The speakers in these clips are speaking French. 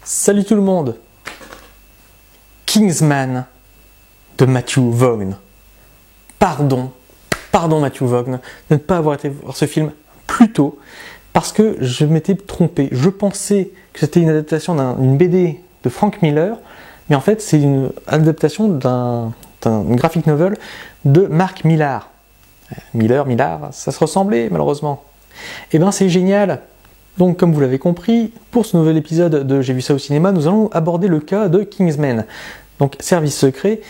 Salut tout le monde. Kingsman de Matthew Vaughn. Pardon Matthew Vaughn de ne pas avoir été voir ce film plus tôt parce que je m'étais trompé. Je pensais que c'était une adaptation d'une BD de Frank Miller, mais en fait c'est une adaptation d'un graphic novel de Mark Millar. Miller, ça se ressemblait malheureusement. Et ben c'est génial. Donc comme vous l'avez compris, pour ce nouvel épisode de J'ai vu ça au cinéma, nous allons aborder le cas de Kingsman, donc Service secret,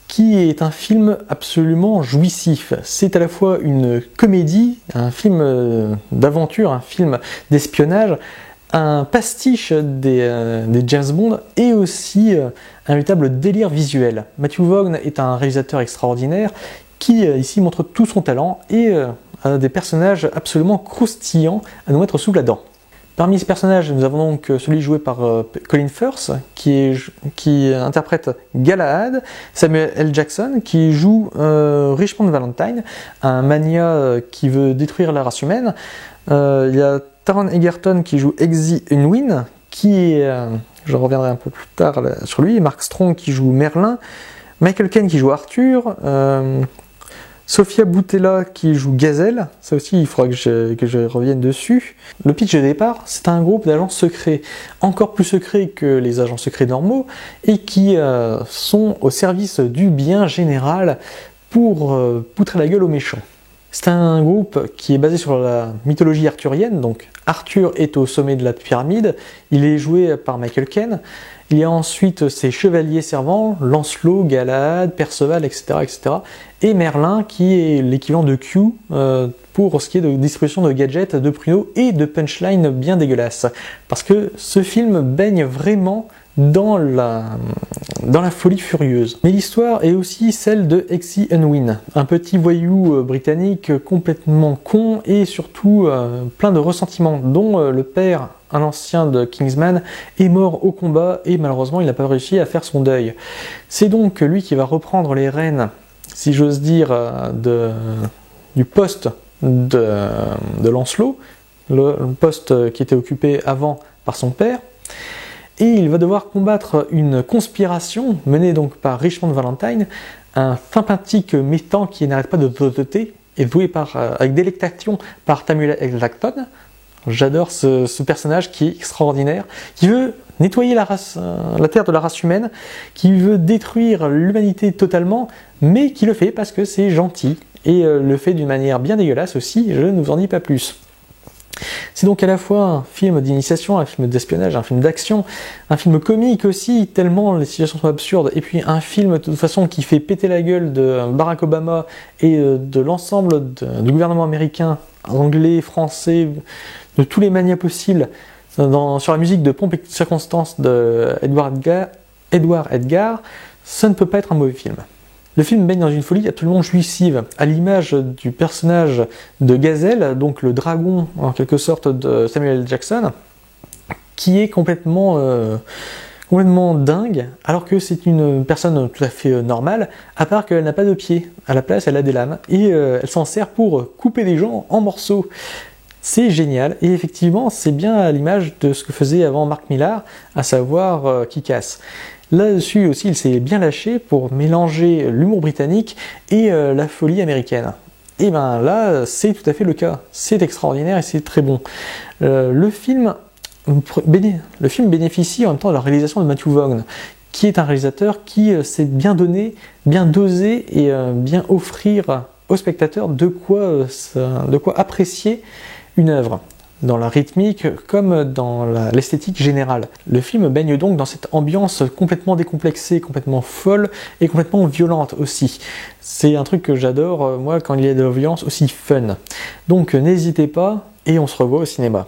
qui est un film absolument jouissif. C'est à la fois une comédie, un film d'aventure, un film d'espionnage, un pastiche des James Bond et aussi un véritable délire visuel. Matthew Vaughn est un réalisateur extraordinaire qui ici montre tout son talent et a des personnages absolument croustillants à nous mettre sous la dent. Parmi ces personnages, nous avons donc celui joué par Colin Firth, qui interprète Galahad, Samuel L. Jackson, qui joue Richmond Valentine, un mania qui veut détruire la race humaine. Il y a Taron Egerton qui joue Exy Unwin, je reviendrai un peu plus tard sur lui, Mark Strong qui joue Merlin, Michael Caine qui joue Arthur, Sofia Boutella qui joue Gazelle, ça aussi il faudra que je revienne dessus. Le pitch de départ, c'est un groupe d'agents secrets, encore plus secrets que les agents secrets normaux, et qui sont au service du bien général pour poutrer la gueule aux méchants. C'est un groupe qui est basé sur la mythologie arthurienne, donc Arthur est au sommet de la pyramide, il est joué par Michael Caine. Il y a ensuite ses chevaliers servants, Lancelot, Galahad, Perceval, etc., etc. Et Merlin, qui est l'équivalent de Q pour ce qui est de distribution de gadgets, de pruneaux et de punchlines bien dégueulasses. Parce que ce film baigne vraiment dans la folie furieuse. Mais l'histoire est aussi celle de Exy Unwin, un petit voyou britannique complètement con et surtout plein de ressentiments, dont le père, un ancien de Kingsman, est mort au combat et malheureusement il n'a pas réussi à faire son deuil. C'est donc lui qui va reprendre les rênes, si j'ose dire, du poste de Lancelot, le poste qui était occupé avant par son père. Et il va devoir combattre une conspiration menée donc par Richmond Valentine, un sympathique méchant qui n'arrête pas de doter, et joué avec délectation par Samuel L. Jackson. J'adore ce personnage qui est extraordinaire, qui veut nettoyer la terre de la race humaine, qui veut détruire l'humanité totalement, mais qui le fait parce que c'est gentil, et le fait d'une manière bien dégueulasse aussi, je ne vous en dis pas plus. C'est donc à la fois un film d'initiation, un film d'espionnage, un film d'action, un film comique aussi, tellement les situations sont absurdes, et puis un film de toute façon qui fait péter la gueule de Barack Obama et de l'ensemble du gouvernement américain, anglais, français, de tous les manias possibles, sur la musique de Pompe et Circonstance de Edward Edgar, ça ne peut pas être un mauvais film. Le film baigne dans une folie absolument jouissive, à l'image du personnage de Gazelle, donc le dragon en quelque sorte de Samuel L. Jackson, qui est complètement dingue, alors que c'est une personne tout à fait normale, à part qu'elle n'a pas de pieds. À la place, elle a des lames, et elle s'en sert pour couper des gens en morceaux. C'est génial, et effectivement, c'est bien à l'image de ce que faisait avant Mark Millar, à savoir Kick-Ass. Là-dessus aussi, il s'est bien lâché pour mélanger l'humour britannique et la folie américaine. Et ben là, c'est tout à fait le cas. C'est extraordinaire et c'est très bon. Le film bénéficie en même temps de la réalisation de Matthew Vaughn, qui est un réalisateur qui sait bien donner, bien doser et bien offrir au spectateur de quoi apprécier une œuvre, dans la rythmique comme dans l'esthétique générale. Le film baigne donc dans cette ambiance complètement décomplexée, complètement folle et complètement violente aussi. C'est un truc que j'adore, moi, quand il y a de la violence aussi fun. Donc n'hésitez pas et on se revoit au cinéma.